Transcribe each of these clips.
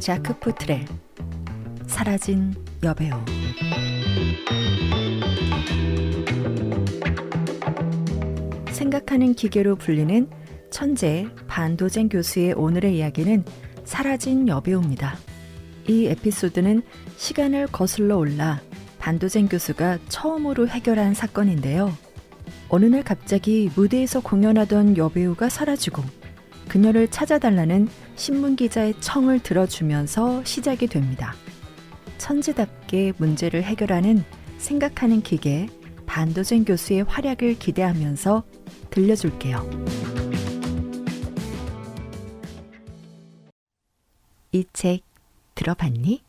샤크 포트레 사라진 여배우. 생각하는 기계로 불리는 천재 반도젠 교수의 오늘의 이야기는 사라진 여배우입니다. 이 에피소드는 시간을 거슬러 올라 반도젠 교수가 처음으로 해결한 사건인데요. 어느 날 갑자기 무대에서 공연하던 여배우가 사라지고 그녀를 찾아달라는 신문기자의 청을 들어주면서 시작이 됩니다. 천재답게 문제를 해결하는 생각하는 기계 반도젠 교수의 활약을 기대하면서 들려줄게요. 이 책 들어봤니?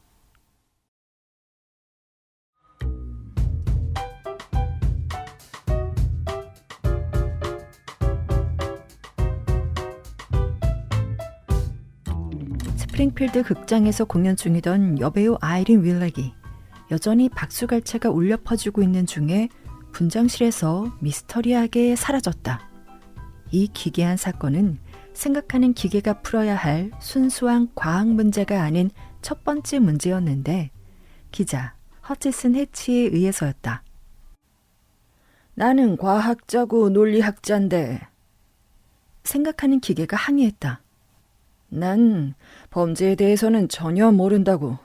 스프링필드 극장에서 공연 중이던 여배우 아이린 윌렉이 여전히 박수갈채가 울려 퍼지고 있는 중에 분장실에서 미스터리하게 사라졌다. 이 기괴한 사건은 생각하는 기계가 풀어야 할 순수한 과학 문제가 아닌 첫 번째 문제였는데 기자 허치슨 해치에 의해서였다. 나는 과학자고 논리학자인데. 생각하는 기계가 항의했다. 난 범죄에 대해서는 전혀 모른다고.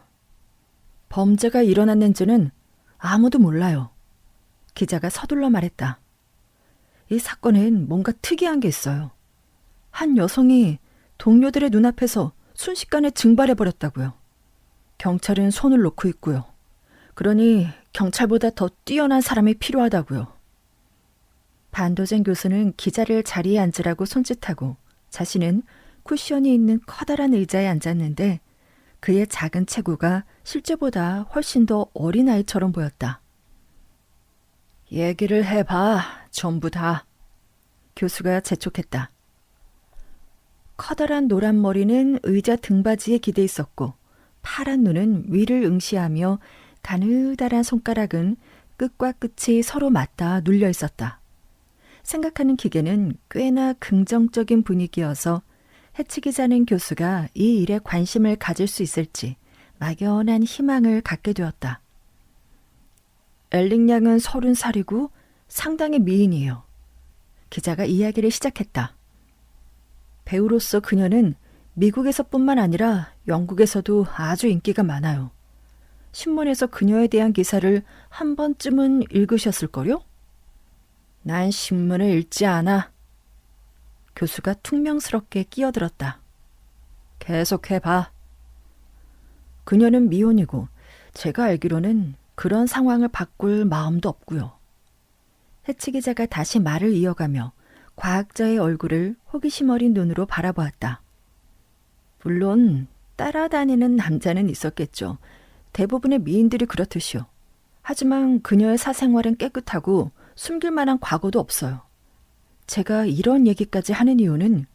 범죄가 일어났는지는 아무도 몰라요. 기자가 서둘러 말했다. 이 사건엔 뭔가 특이한 게 있어요. 한 여성이 동료들의 눈앞에서 순식간에 증발해버렸다고요. 경찰은 손을 놓고 있고요. 그러니 경찰보다 더 뛰어난 사람이 필요하다고요. 반도젠 교수는 기자를 자리에 앉으라고 손짓하고 자신은 쿠션이 있는 커다란 의자에 앉았는데 그의 작은 체구가 실제보다 훨씬 더 어린아이처럼 보였다. 얘기를 해봐, 전부 다. 교수가 재촉했다. 커다란 노란 머리는 의자 등받이에 기대 있었고 파란 눈은 위를 응시하며 가느다란 손가락은 끝과 끝이 서로 맞닿아 눌려 있었다. 생각하는 기계는 꽤나 긍정적인 분위기여서 해치기 자는 교수가 이 일에 관심을 가질 수 있을지 막연한 희망을 갖게 되었다. 엘링 양은 30살이고 상당히 미인이에요. 기자가 이야기를 시작했다. 배우로서 그녀는 미국에서뿐만 아니라 영국에서도 아주 인기가 많아요. 신문에서 그녀에 대한 기사를 한 번쯤은 읽으셨을걸요? 난 신문을 읽지 않아. 교수가 퉁명스럽게 끼어들었다. 계속해봐. 그녀는 미혼이고 제가 알기로는 그런 상황을 바꿀 마음도 없고요. 해치 기자가 다시 말을 이어가며 과학자의 얼굴을 호기심 어린 눈으로 바라보았다. 물론 따라다니는 남자는 있었겠죠. 대부분의 미인들이 그렇듯이요. 하지만 그녀의 사생활은 깨끗하고 숨길 만한 과거도 없어요. 제가 이런 얘기까지 하는 이유는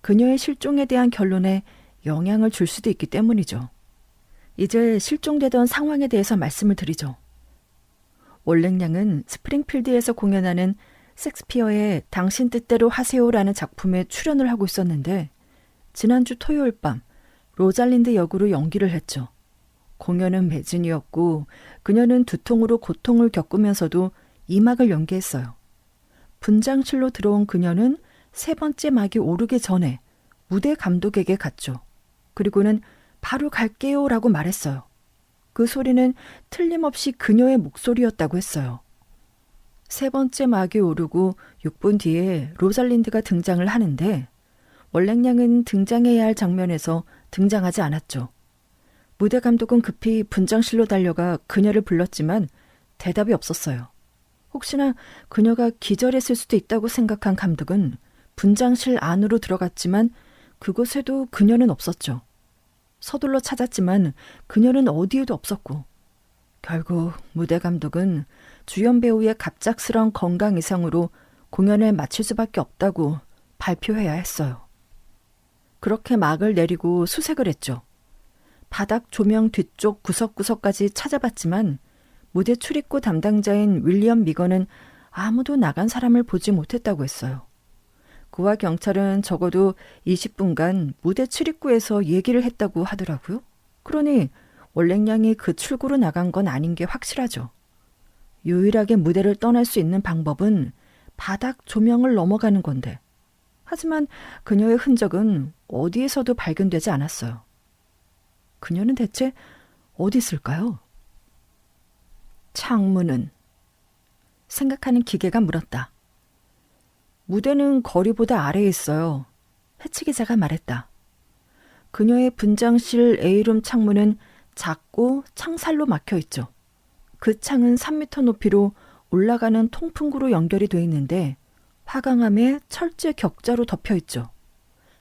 그녀의 실종에 대한 결론에 영향을 줄 수도 있기 때문이죠. 이제 실종되던 상황에 대해서 말씀을 드리죠. 올랭 양은 스프링필드에서 공연하는 섹스피어의 당신 뜻대로 하세요라는 작품에 출연을 하고 있었는데 지난주 토요일 밤 로잘린드 역으로 연기를 했죠. 공연은 매진이었고 그녀는 두통으로 고통을 겪으면서도 2막을 연기했어요. 분장실로 들어온 그녀는 3번째 막이 오르기 전에 무대 감독에게 갔죠. 그리고는 바로 갈게요 라고 말했어요. 그 소리는 틀림없이 그녀의 목소리였다고 했어요. 3번째 막이 오르고 6분 뒤에 로잘린드가 등장을 하는데 올랭 양은 등장해야 할 장면에서 등장하지 않았죠. 무대 감독은 급히 분장실로 달려가 그녀를 불렀지만 대답이 없었어요. 혹시나 그녀가 기절했을 수도 있다고 생각한 감독은 분장실 안으로 들어갔지만 그곳에도 그녀는 없었죠. 서둘러 찾았지만 그녀는 어디에도 없었고 결국 무대 감독은 주연 배우의 갑작스러운 건강 이상으로 공연을 마칠 수밖에 없다고 발표해야 했어요. 그렇게 막을 내리고 수색을 했죠. 바닥 조명 뒤쪽 구석구석까지 찾아봤지만 무대 출입구 담당자인 윌리엄 미건은 아무도 나간 사람을 보지 못했다고 했어요. 그와 경찰은 적어도 20분간 무대 출입구에서 얘기를 했다고 하더라고요. 그러니 월랭양이 그 출구로 나간 건 아닌 게 확실하죠. 유일하게 무대를 떠날 수 있는 방법은 바닥 조명을 넘어가는 건데, 하지만 그녀의 흔적은 어디에서도 발견되지 않았어요. 그녀는 대체 어디 있을까요? 창문은? 생각하는 기계가 물었다. 무대는 거리보다 아래에 있어요. 해치 기자가 말했다. 그녀의 분장실 A룸 창문은 작고 창살로 막혀 있죠. 그 창은 3m 높이로 올라가는 통풍구로 연결이 돼 있는데 화강암에 철제 격자로 덮여 있죠.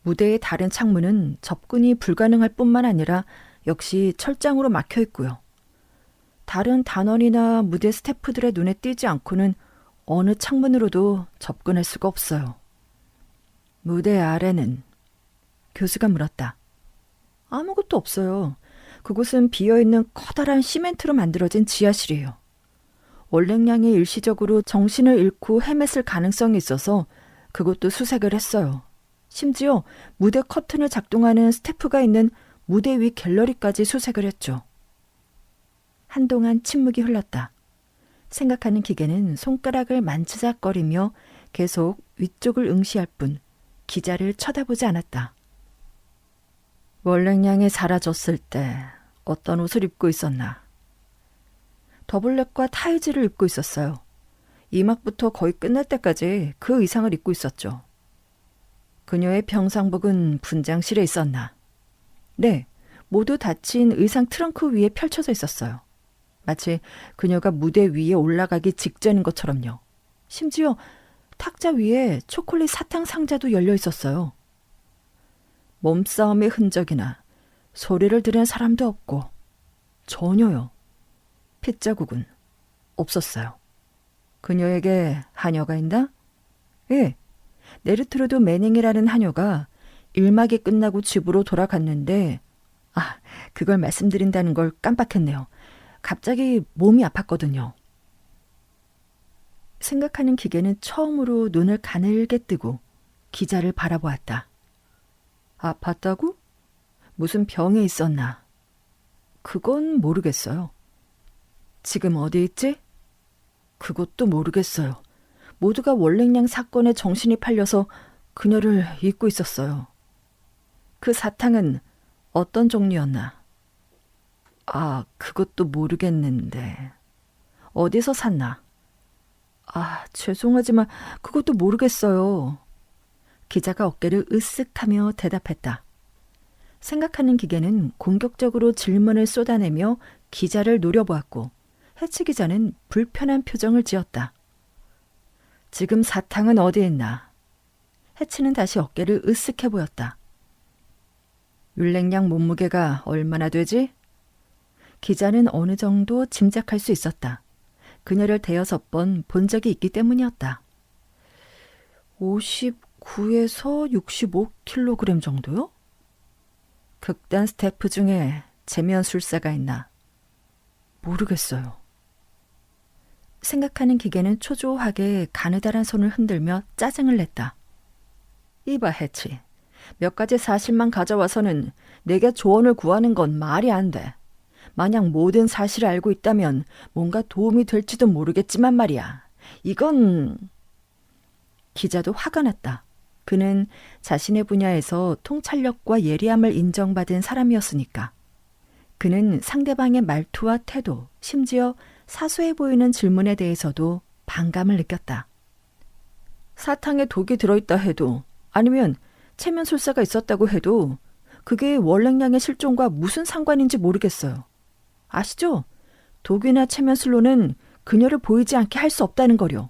무대의 다른 창문은 접근이 불가능할 뿐만 아니라 역시 철장으로 막혀 있고요. 다른 단원이나 무대 스태프들의 눈에 띄지 않고는 어느 창문으로도 접근할 수가 없어요. 무대 아래는? 교수가 물었다. 아무것도 없어요. 그곳은 비어있는 커다란 시멘트로 만들어진 지하실이에요. 월랭량이 일시적으로 정신을 잃고 헤맸을 가능성이 있어서 그것도 수색을 했어요. 심지어 무대 커튼을 작동하는 스태프가 있는 무대 위 갤러리까지 수색을 했죠. 한동안 침묵이 흘렀다. 생각하는 기계는 손가락을 만지작거리며 계속 위쪽을 응시할 뿐 기자를 쳐다보지 않았다. 월랭량이 사라졌을 때 어떤 옷을 입고 있었나? 더블랙과 타이즈를 입고 있었어요. 이막부터 거의 끝날 때까지 그 의상을 입고 있었죠. 그녀의 평상복은 분장실에 있었나? 네, 모두 닫힌 의상 트렁크 위에 펼쳐져 있었어요. 마치 그녀가 무대 위에 올라가기 직전인 것처럼요. 심지어 탁자 위에 초콜릿 사탕 상자도 열려 있었어요. 몸싸움의 흔적이나 소리를 들은 사람도 없고 전혀요. 핏자국은 없었어요. 그녀에게 하녀가 있나? 예, 네르트루드 매닝이라는 하녀가 일막이 끝나고 집으로 돌아갔는데 그걸 말씀드린다는 걸 깜빡했네요. 갑자기 몸이 아팠거든요. 생각하는 기계는 처음으로 눈을 가늘게 뜨고 기자를 바라보았다. 아팠다고? 무슨 병에 있었나? 그건 모르겠어요. 지금 어디 있지? 그것도 모르겠어요. 모두가 월랭량 사건에 정신이 팔려서 그녀를 잊고 있었어요. 그 사탕은 어떤 종류였나? 그것도 모르겠는데. 어디서 샀나? 죄송하지만 그것도 모르겠어요. 기자가 어깨를 으쓱하며 대답했다. 생각하는 기계는 공격적으로 질문을 쏟아내며 기자를 노려보았고 해치 기자는 불편한 표정을 지었다. 지금 사탕은 어디에 있나? 해치는 다시 어깨를 으쓱해 보였다. 율랭량 몸무게가 얼마나 되지? 기자는 어느 정도 짐작할 수 있었다. 그녀를 대여섯 번 본 적이 있기 때문이었다. 59에서 65kg 정도요? 극단 스태프 중에 제면술사가 있나? 모르겠어요. 생각하는 기계는 초조하게 가느다란 손을 흔들며 짜증을 냈다. 이봐 해치, 몇 가지 사실만 가져와서는 내게 조언을 구하는 건 말이 안 돼. 만약 모든 사실을 알고 있다면 뭔가 도움이 될지도 모르겠지만 말이야. 이건... 기자도 화가 났다. 그는 자신의 분야에서 통찰력과 예리함을 인정받은 사람이었으니까. 그는 상대방의 말투와 태도, 심지어 사소해 보이는 질문에 대해서도 반감을 느꼈다. 사탕에 독이 들어있다 해도, 아니면 체면술사가 있었다고 해도 그게 월랭량의 실종과 무슨 상관인지 모르겠어요. 아시죠? 독이나 체면술로는 그녀를 보이지 않게 할 수 없다는 거요.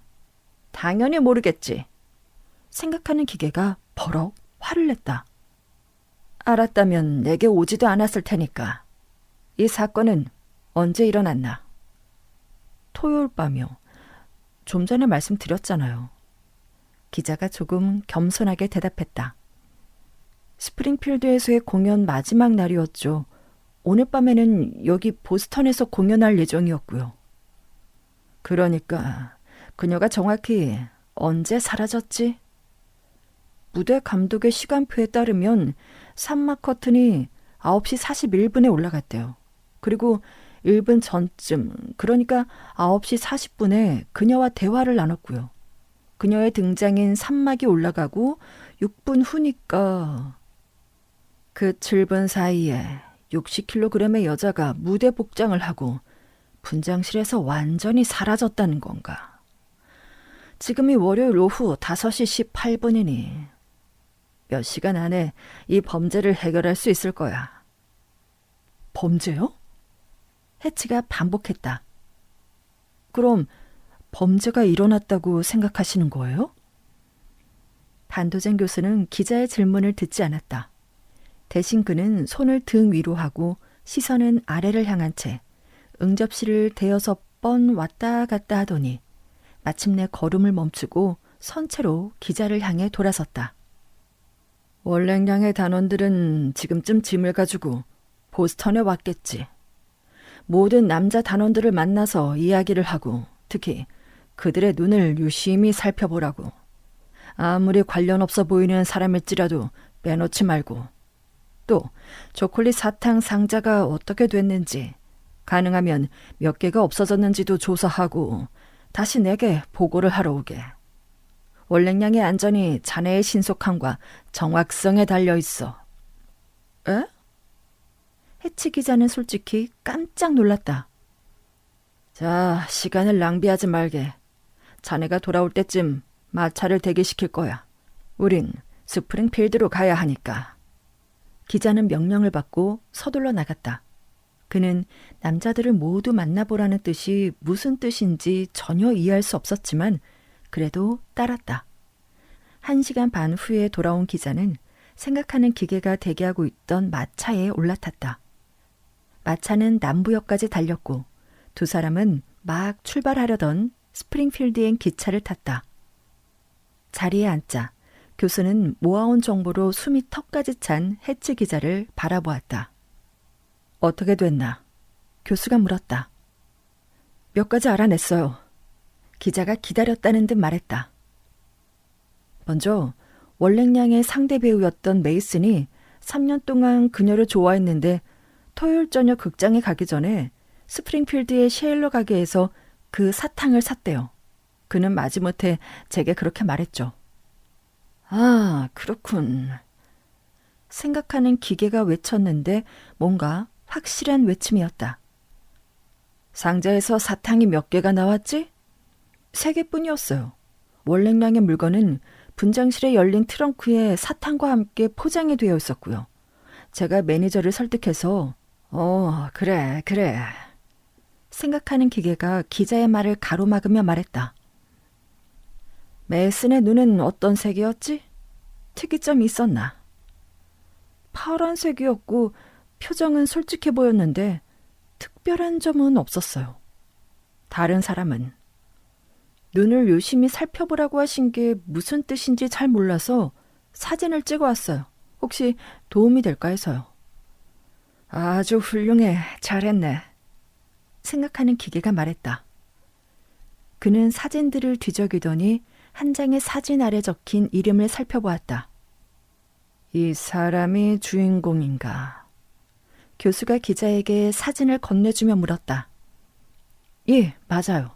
당연히 모르겠지. 생각하는 기계가 버럭 화를 냈다. 알았다면 내게 오지도 않았을 테니까. 이 사건은 언제 일어났나? 토요일 밤이요. 좀 전에 말씀드렸잖아요. 기자가 조금 겸손하게 대답했다. 스프링필드에서의 공연 마지막 날이었죠. 오늘 밤에는 여기 보스턴에서 공연할 예정이었고요. 그러니까 그녀가 정확히 언제 사라졌지? 무대 감독의 시간표에 따르면 산막 커튼이 9시 41분에 올라갔대요. 그리고 1분 전쯤, 그러니까 9시 40분에 그녀와 대화를 나눴고요. 그녀의 등장인 산막이 올라가고 6분 후니까 그 7분 사이에 60kg의 여자가 무대 복장을 하고 분장실에서 완전히 사라졌다는 건가. 지금이 월요일 오후 5시 18분이니 몇 시간 안에 이 범죄를 해결할 수 있을 거야. 범죄요? 해치가 반복했다. 그럼 범죄가 일어났다고 생각하시는 거예요? 반도젠 교수는 기자의 질문을 듣지 않았다. 대신 그는 손을 등 위로 하고 시선은 아래를 향한 채 응접실을 대여섯 번 왔다 갔다 하더니 마침내 걸음을 멈추고 선체로 기자를 향해 돌아섰다. 월랭량의 단원들은 지금쯤 짐을 가지고 보스턴에 왔겠지. 모든 남자 단원들을 만나서 이야기를 하고 특히 그들의 눈을 유심히 살펴보라고. 아무리 관련 없어 보이는 사람일지라도 빼놓지 말고. 또 초콜릿 사탕 상자가 어떻게 됐는지, 가능하면 몇 개가 없어졌는지도 조사하고 다시 내게 보고를 하러 오게. 월랭량의 안전이 자네의 신속함과 정확성에 달려있어. 에? 해치 기자는 솔직히 깜짝 놀랐다. 자, 시간을 낭비하지 말게. 자네가 돌아올 때쯤 마차를 대기시킬 거야. 우린 스프링필드로 가야 하니까. 기자는 명령을 받고 서둘러 나갔다. 그는 남자들을 모두 만나보라는 뜻이 무슨 뜻인지 전혀 이해할 수 없었지만 그래도 따랐다. 1시간 반 후에 돌아온 기자는 생각하는 기계가 대기하고 있던 마차에 올라탔다. 마차는 남부역까지 달렸고 두 사람은 막 출발하려던 스프링필드행 기차를 탔다. 자리에 앉자 교수는 모아온 정보로 숨이 턱까지 찬 해치 기자를 바라보았다. 어떻게 됐나? 교수가 물었다. 몇 가지 알아냈어요. 기자가 기다렸다는 듯 말했다. 먼저 월랭량의 상대 배우였던 메이슨이 3년 동안 그녀를 좋아했는데 토요일 저녁 극장에 가기 전에 스프링필드의 셰일러 가게에서 그 사탕을 샀대요. 그는 마지못해 제게 그렇게 말했죠. 아, 그렇군. 생각하는 기계가 외쳤는데 뭔가 확실한 외침이었다. 상자에서 사탕이 몇 개가 나왔지? 3개뿐이었어요. 월랭량의 물건은 분장실에 열린 트렁크에 사탕과 함께 포장이 되어 있었고요. 제가 매니저를 설득해서 그래. 생각하는 기계가 기자의 말을 가로막으며 말했다. 메이슨의 눈은 어떤 색이었지? 특이점이 있었나? 파란색이었고 표정은 솔직해 보였는데 특별한 점은 없었어요. 다른 사람은 눈을 유심히 살펴보라고 하신 게 무슨 뜻인지 잘 몰라서 사진을 찍어왔어요. 혹시 도움이 될까 해서요. 아주 훌륭해. 잘했네. 생각하는 기계가 말했다. 그는 사진들을 뒤적이더니 한 장의 사진 아래 적힌 이름을 살펴보았다. 이 사람이 주인공인가? 교수가 기자에게 사진을 건네주며 물었다. 예, 맞아요.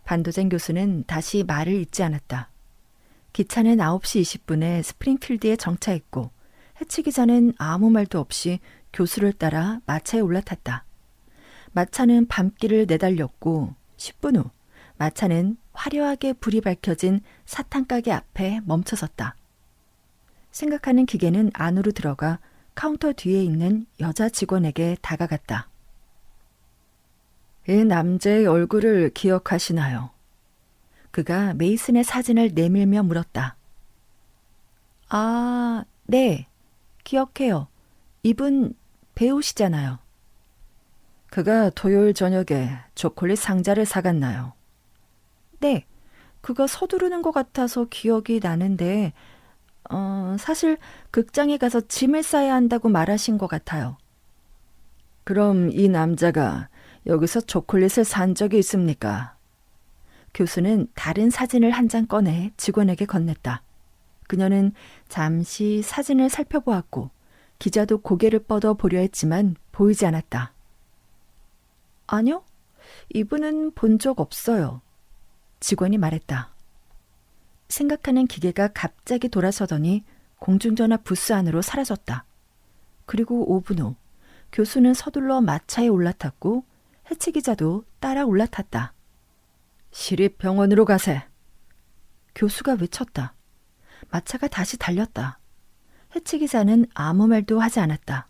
반도젠 교수는 다시 말을 잇지 않았다. 기차는 9시 20분에 스프링필드에 정차했고 해치 기자는 아무 말도 없이 교수를 따라 마차에 올라탔다. 마차는 밤길을 내달렸고 10분 후 마차는 화려하게 불이 밝혀진 사탕가게 앞에 멈춰섰다. 생각하는 기계는 안으로 들어가 카운터 뒤에 있는 여자 직원에게 다가갔다. 이 남자의 얼굴을 기억하시나요? 그가 메이슨의 사진을 내밀며 물었다. 아, 네. 기억해요. 이분 배우시잖아요. 그가 토요일 저녁에 초콜릿 상자를 사갔나요? 네. 그가 서두르는 것 같아서 기억이 나는데 사실 극장에 가서 짐을 싸야 한다고 말하신 것 같아요. 그럼 이 남자가 여기서 초콜릿을 산 적이 있습니까? 교수는 다른 사진을 한 장 꺼내 직원에게 건넸다. 그녀는 잠시 사진을 살펴보았고 기자도 고개를 뻗어 보려 했지만 보이지 않았다. 아니요, 이분은 본 적 없어요. 직원이 말했다. 생각하는 기계가 갑자기 돌아서더니 공중전화 부스 안으로 사라졌다. 그리고 5분 후 교수는 서둘러 마차에 올라탔고 해치 기자도 따라 올라탔다. 시립병원으로 가세. 교수가 외쳤다. 마차가 다시 달렸다. 해치 기자는 아무 말도 하지 않았다.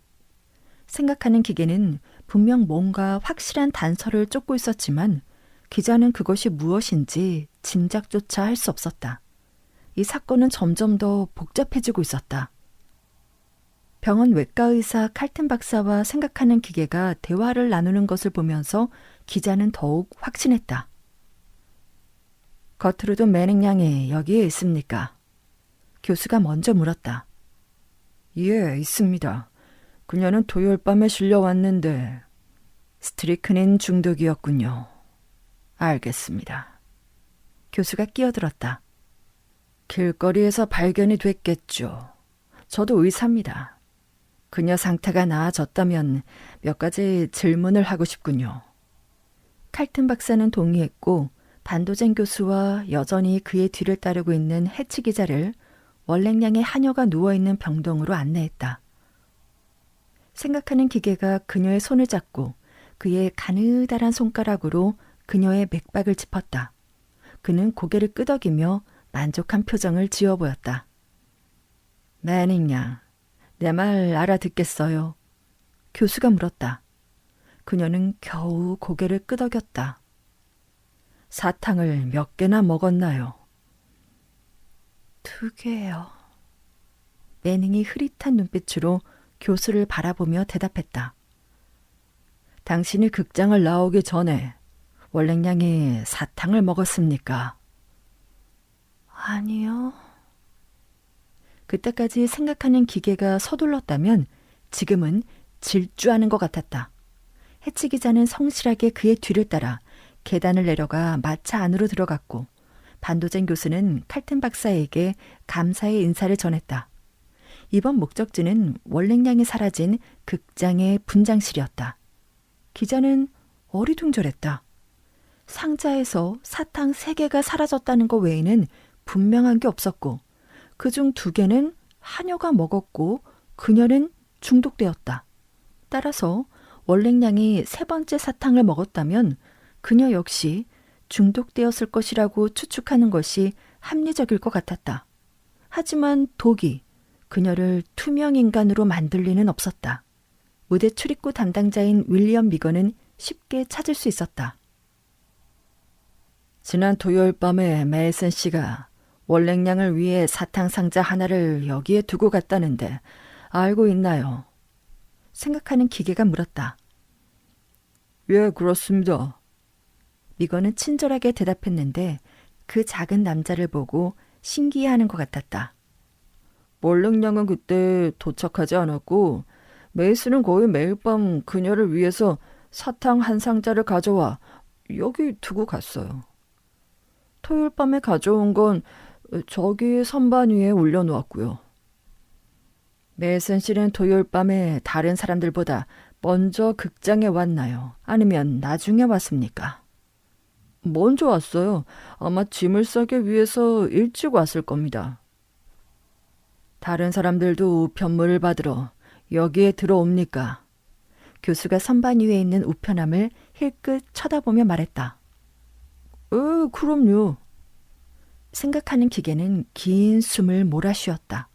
생각하는 기계는 분명 뭔가 확실한 단서를 쫓고 있었지만 기자는 그것이 무엇인지 짐작조차 할 수 없었다. 이 사건은 점점 더 복잡해지고 있었다. 병원 외과의사 칼튼 박사와 생각하는 기계가 대화를 나누는 것을 보면서 기자는 더욱 확신했다. 거트루드 매닝 양이 여기에 있습니까? 교수가 먼저 물었다. 예, 있습니다. 그녀는 토요일 밤에 실려왔는데 스트리크닌 중독이었군요. 알겠습니다. 교수가 끼어들었다. 길거리에서 발견이 됐겠죠. 저도 의사입니다. 그녀 상태가 나아졌다면 몇 가지 질문을 하고 싶군요. 칼튼 박사는 동의했고 반도젠 교수와 여전히 그의 뒤를 따르고 있는 해치 기자를 월랭량의 하녀가 누워있는 병동으로 안내했다. 생각하는 기계가 그녀의 손을 잡고 그의 가느다란 손가락으로 그녀의 맥박을 짚었다. 그는 고개를 끄덕이며 만족한 표정을 지어 보였다. 매닝 양, 내 말 알아듣겠어요? 교수가 물었다. 그녀는 겨우 고개를 끄덕였다. 사탕을 몇 개나 먹었나요? 2개요. 매닝이 흐릿한 눈빛으로 교수를 바라보며 대답했다. 당신이 극장을 나오기 전에 월랭량이 사탕을 먹었습니까? 아니요. 그때까지 생각하는 기계가 서둘렀다면 지금은 질주하는 것 같았다. 해치 기자는 성실하게 그의 뒤를 따라 계단을 내려가 마차 안으로 들어갔고 반도젠 교수는 칼튼 박사에게 감사의 인사를 전했다. 이번 목적지는 월랭량이 사라진 극장의 분장실이었다. 기자는 어리둥절했다. 상자에서 사탕 3개가 사라졌다는 것 외에는 분명한 게 없었고 그중 2개는 하녀가 먹었고 그녀는 중독되었다. 따라서 월랭량이 3번째 사탕을 먹었다면 그녀 역시 중독되었을 것이라고 추측하는 것이 합리적일 것 같았다. 하지만 독이 그녀를 투명인간으로 만들 리는 없었다. 무대 출입구 담당자인 윌리엄 미건은 쉽게 찾을 수 있었다. 지난 토요일 밤에 메이슨 씨가 월랭량을 위해 사탕 상자 하나를 여기에 두고 갔다는데 알고 있나요? 생각하는 기계가 물었다. 예, 그렇습니다. 미건은 친절하게 대답했는데 그 작은 남자를 보고 신기해하는 것 같았다. 월랭량은 그때 도착하지 않았고 메이슨은 거의 매일 밤 그녀를 위해서 사탕 한 상자를 가져와 여기 두고 갔어요. 토요일 밤에 가져온 건 저기 선반 위에 올려놓았고요. 메이슨 씨는 토요일 밤에 다른 사람들보다 먼저 극장에 왔나요? 아니면 나중에 왔습니까? 먼저 왔어요. 아마 짐을 싸기 위해서 일찍 왔을 겁니다. 다른 사람들도 우편물을 받으러 여기에 들어옵니까? 교수가 선반 위에 있는 우편함을 힐끗 쳐다보며 말했다. 그럼요. 생각하는 기계는 긴 숨을 몰아쉬었다.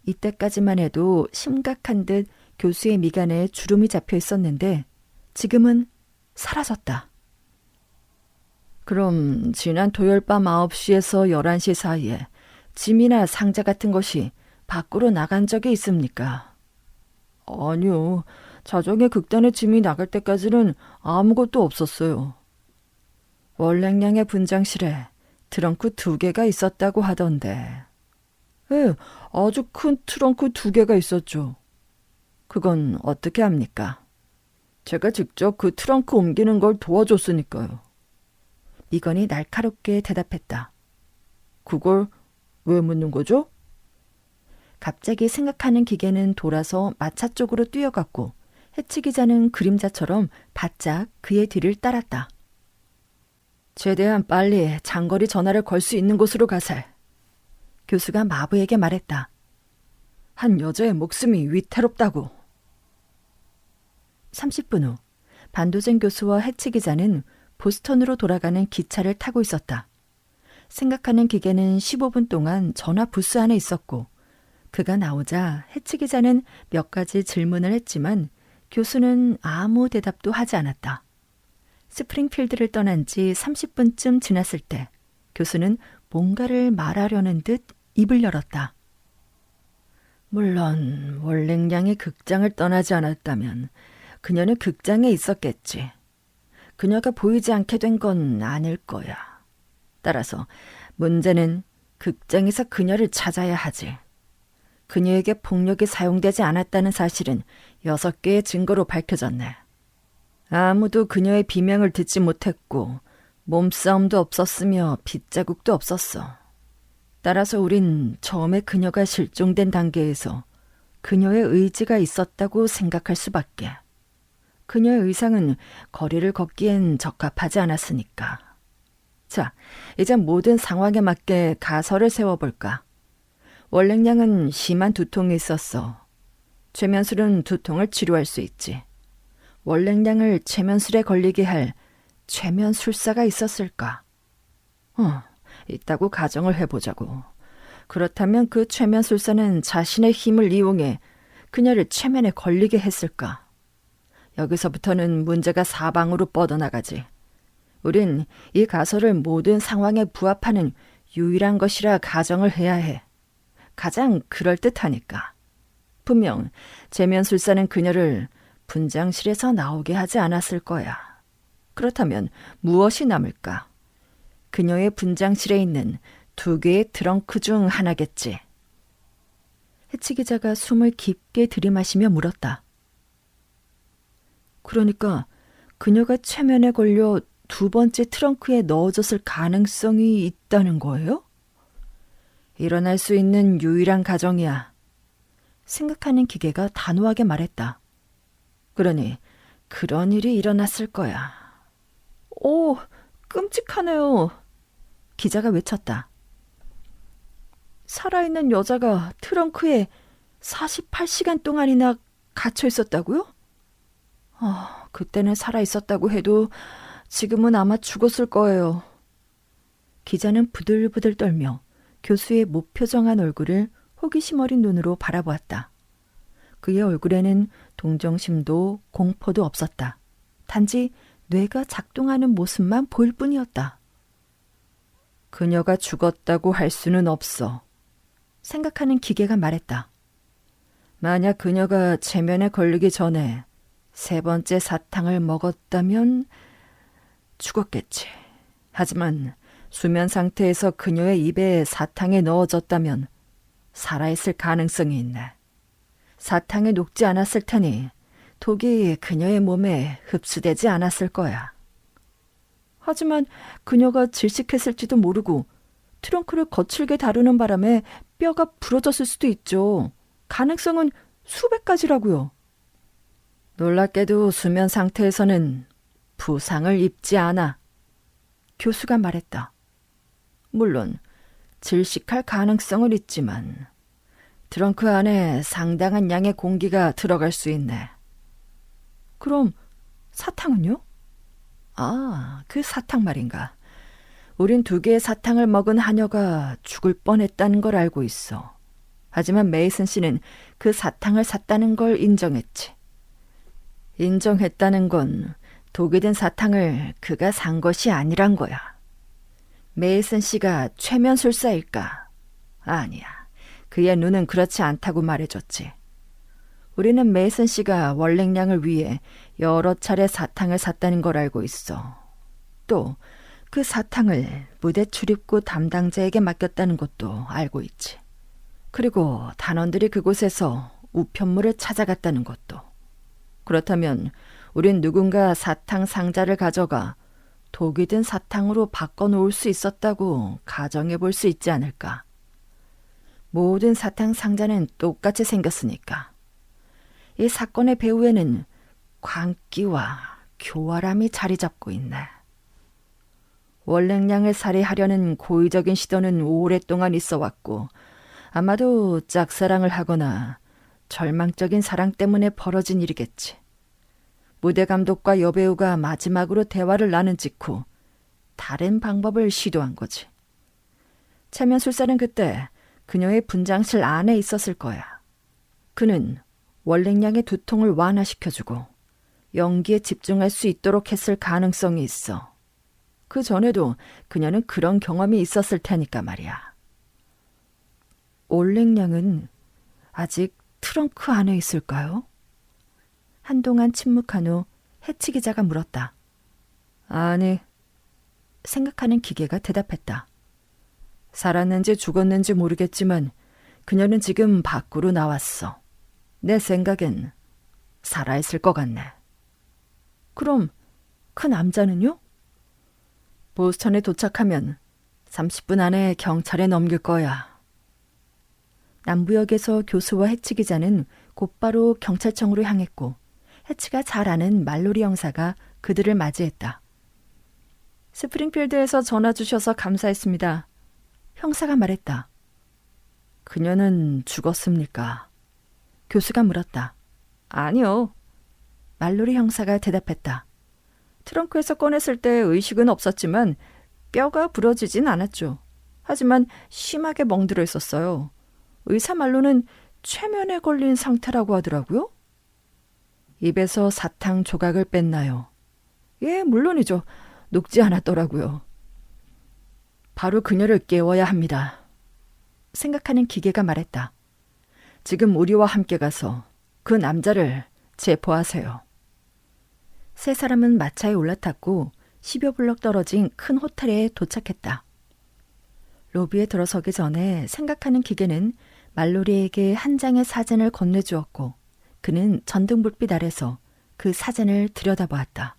이때까지만 해도 심각한 듯 교수의 미간에 주름이 잡혀 있었는데 지금은 사라졌다. 그럼 지난 토요일 밤 9시에서 11시 사이에 짐이나 상자 같은 것이 밖으로 나간 적이 있습니까? 아니요. 자정에 극단의 짐이 나갈 때까지는 아무것도 없었어요. 월랭량의 분장실에 트렁크 2개가 있었다고 하던데. 예, 아주 큰 트렁크 2개가 있었죠. 그건 어떻게 합니까? 제가 직접 그 트렁크 옮기는 걸 도와줬으니까요. 미건이 날카롭게 대답했다. 그걸 왜 묻는 거죠? 갑자기 생각하는 기계는 돌아서 마차 쪽으로 뛰어갔고 해치 기자는 그림자처럼 바짝 그의 뒤를 따랐다. 최대한 빨리 장거리 전화를 걸 수 있는 곳으로 가세. 교수가 마부에게 말했다. 한 여자의 목숨이 위태롭다고. 30분 후 반도젠 교수와 해치 기자는 보스턴으로 돌아가는 기차를 타고 있었다. 생각하는 기계는 15분 동안 전화 부스 안에 있었고 그가 나오자 해치 기자는 몇 가지 질문을 했지만 교수는 아무 대답도 하지 않았다. 스프링필드를 떠난 지 30분쯤 지났을 때 교수는 뭔가를 말하려는 듯 입을 열었다. 물론 월랭양이 극장을 떠나지 않았다면 그녀는 극장에 있었겠지. 그녀가 보이지 않게 된 건 아닐 거야. 따라서 문제는 극장에서 그녀를 찾아야 하지. 그녀에게 폭력이 사용되지 않았다는 사실은 6개의 증거로 밝혀졌네. 아무도 그녀의 비명을 듣지 못했고 몸싸움도 없었으며 빗자국도 없었어. 따라서 우린 처음에 그녀가 실종된 단계에서 그녀의 의지가 있었다고 생각할 수밖에. 그녀의 의상은 거리를 걷기엔 적합하지 않았으니까. 자, 이제 모든 상황에 맞게 가설을 세워볼까. 월랭양은 심한 두통이 있었어. 최면술은 두통을 치료할 수 있지. 월랭양을 최면술에 걸리게 할 최면술사가 있었을까? 있다고 가정을 해보자고. 그렇다면 그 최면술사는 자신의 힘을 이용해 그녀를 최면에 걸리게 했을까? 여기서부터는 문제가 사방으로 뻗어나가지. 우린 이 가설을 모든 상황에 부합하는 유일한 것이라 가정을 해야 해. 가장 그럴듯하니까. 분명 최면술사는 그녀를 분장실에서 나오게 하지 않았을 거야. 그렇다면 무엇이 남을까? 그녀의 분장실에 있는 2개의 트렁크 중 하나겠지. 해치 기자가 숨을 깊게 들이마시며 물었다. 그러니까 그녀가 최면에 걸려 2번째 트렁크에 넣어졌을 가능성이 있다는 거예요? 일어날 수 있는 유일한 가정이야. 생각하는 기계가 단호하게 말했다. 그러니 그런 일이 일어났을 거야. 오, 끔찍하네요. 기자가 외쳤다. 살아있는 여자가 트렁크에 48시간 동안이나 갇혀 있었다고요? 그때는 살아있었다고 해도 지금은 아마 죽었을 거예요. 기자는 부들부들 떨며 교수의 무표정한 얼굴을 호기심 어린 눈으로 바라보았다. 그의 얼굴에는 동정심도 공포도 없었다. 단지 뇌가 작동하는 모습만 보일 뿐이었다. 그녀가 죽었다고 할 수는 없어. 생각하는 기계가 말했다. 만약 그녀가 체면에 걸리기 전에 3번째 사탕을 먹었다면 죽었겠지. 하지만 수면 상태에서 그녀의 입에 사탕이 넣어졌다면 살아있을 가능성이 있네. 사탕이 녹지 않았을 테니 독이 그녀의 몸에 흡수되지 않았을 거야. 하지만 그녀가 질식했을지도 모르고 트렁크를 거칠게 다루는 바람에 뼈가 부러졌을 수도 있죠. 가능성은 수백 가지라고요. 놀랍게도 수면 상태에서는 부상을 입지 않아. 교수가 말했다. 물론 질식할 가능성은 있지만 트렁크 안에 상당한 양의 공기가 들어갈 수 있네. 그럼 사탕은요? 그 사탕 말인가. 우린 2개의 사탕을 먹은 하녀가 죽을 뻔했다는 걸 알고 있어. 하지만 메이슨 씨는 그 사탕을 샀다는 걸 인정했지. 인정했다는 건 독이 든 사탕을 그가 산 것이 아니란 거야. 메이슨 씨가 최면술사일까? 아니야. 그의 눈은 그렇지 않다고 말해줬지. 우리는 메이슨 씨가 월랭양을 위해 여러 차례 사탕을 샀다는 걸 알고 있어. 또 그 사탕을 무대 출입구 담당자에게 맡겼다는 것도 알고 있지. 그리고 단원들이 그곳에서 우편물을 찾아갔다는 것도. 그렇다면 우린 누군가 사탕 상자를 가져가 독이 든 사탕으로 바꿔놓을 수 있었다고 가정해 볼 수 있지 않을까. 모든 사탕 상자는 똑같이 생겼으니까. 이 사건의 배후에는 광기와 교활함이 자리 잡고 있네. 월랭량을 살해하려는 고의적인 시도는 오랫동안 있어 왔고 아마도 짝사랑을 하거나 절망적인 사랑 때문에 벌어진 일이겠지. 무대 감독과 여배우가 마지막으로 대화를 나눈 직후 다른 방법을 시도한 거지. 체면술사는 그때 그녀의 분장실 안에 있었을 거야. 그는 월랭량의 두통을 완화시켜주고 연기에 집중할 수 있도록 했을 가능성이 있어. 그 전에도 그녀는 그런 경험이 있었을 테니까 말이야. 월랭량은 아직 트렁크 안에 있을까요? 한동안 침묵한 후 해치 기자가 물었다. 아니, 생각하는 기계가 대답했다. 살았는지 죽었는지 모르겠지만 그녀는 지금 밖으로 나왔어. 내 생각엔 살아있을 것 같네. 그럼 그 남자는요? 보스턴에 도착하면 30분 안에 경찰에 넘길 거야. 남부역에서 교수와 해치 기자는 곧바로 경찰청으로 향했고 해치가 잘 아는 말로리 형사가 그들을 맞이했다. 스프링필드에서 전화 주셔서 감사했습니다. 형사가 말했다. 그녀는 죽었습니까? 교수가 물었다. 아니요. 말로리 형사가 대답했다. 트렁크에서 꺼냈을 때 의식은 없었지만 뼈가 부러지진 않았죠. 하지만 심하게 멍들어 있었어요. 의사 말로는 최면에 걸린 상태라고 하더라고요. 입에서 사탕 조각을 뺐나요? 예, 물론이죠. 녹지 않았더라고요. 바로 그녀를 깨워야 합니다. 생각하는 기계가 말했다. 지금 우리와 함께 가서 그 남자를 체포하세요. 세 사람은 마차에 올라탔고 10여 블럭 떨어진 큰 호텔에 도착했다. 로비에 들어서기 전에 생각하는 기계는 말로리에게 한 장의 사진을 건네주었고 그는 전등불빛 아래서 그 사진을 들여다보았다.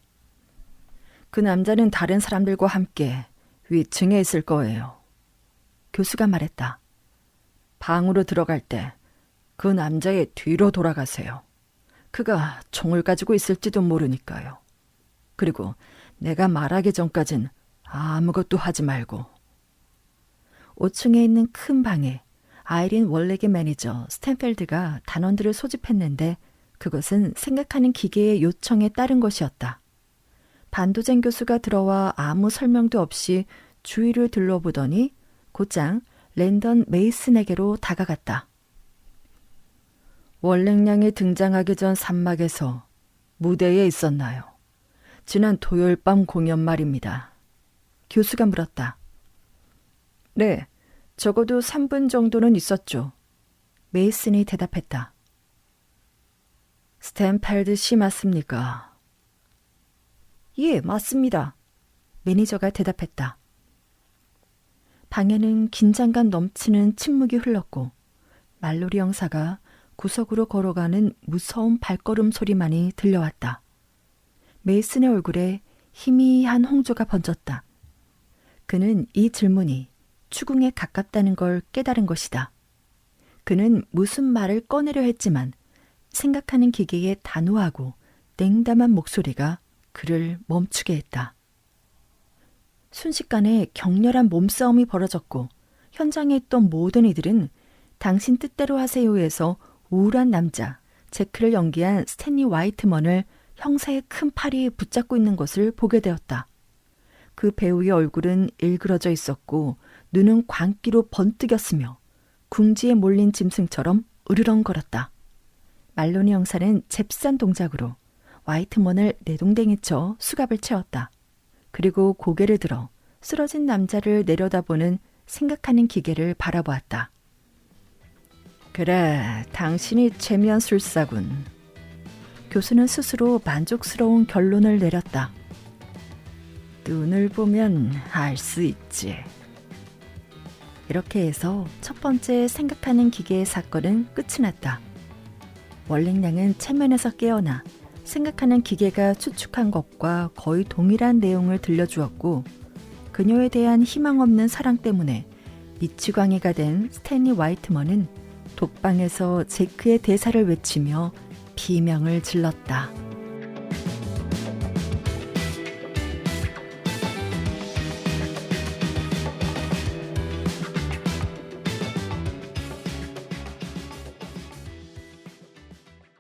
그 남자는 다른 사람들과 함께 위층에 있을 거예요. 교수가 말했다. 방으로 들어갈 때 그 남자의 뒤로 돌아가세요. 그가 총을 가지고 있을지도 모르니까요. 그리고 내가 말하기 전까진 아무것도 하지 말고. 5층에 있는 큰 방에 아이린 월렉의 매니저 스탠펠드가 단원들을 소집했는데 그것은 생각하는 기계의 요청에 따른 것이었다. 반도젠 교수가 들어와 아무 설명도 없이 주위를 둘러보더니 곧장 랜던 메이슨에게로 다가갔다. 월랭량이 등장하기 전 산막에서 무대에 있었나요? 지난 토요일 밤 공연 말입니다. 교수가 물었다. 네, 적어도 3분 정도는 있었죠. 메이슨이 대답했다. 스탠펠드 씨 맞습니까? 예, 맞습니다. 매니저가 대답했다. 방에는 긴장감 넘치는 침묵이 흘렀고 말로리 형사가 구석으로 걸어가는 무서운 발걸음 소리만이 들려왔다. 메이슨의 얼굴에 희미한 홍조가 번졌다. 그는 이 질문이 추궁에 가깝다는 걸 깨달은 것이다. 그는 무슨 말을 꺼내려 했지만 생각하는 기계의 단호하고 냉담한 목소리가 그를 멈추게 했다. 순식간에 격렬한 몸싸움이 벌어졌고 현장에 있던 모든 이들은 당신 뜻대로 하세요에서 우울한 남자 제크를 연기한 스탠리 화이트먼을 형사의 큰 팔이 붙잡고 있는 것을 보게 되었다. 그 배우의 얼굴은 일그러져 있었고 눈은 광기로 번뜩였으며 궁지에 몰린 짐승처럼 으르렁거렸다. 말로니 형사는 잽싼 동작으로 화이트먼을 내동댕이쳐 수갑을 채웠다. 그리고 고개를 들어 쓰러진 남자를 내려다보는 생각하는 기계를 바라보았다. 그래, 당신이 체면술사군. 교수는 스스로 만족스러운 결론을 내렸다. 눈을 보면 알 수 있지. 이렇게 해서 첫 번째 생각하는 기계의 사건은 끝이 났다. 월랭량은 체면에서 깨어나 생각하는 기계가 추측한 것과 거의 동일한 내용을 들려주었고 그녀에 대한 희망 없는 사랑 때문에 미치광이가 된 스탠리 화이트먼은 독방에서 제크의 대사를 외치며 비명을 질렀다.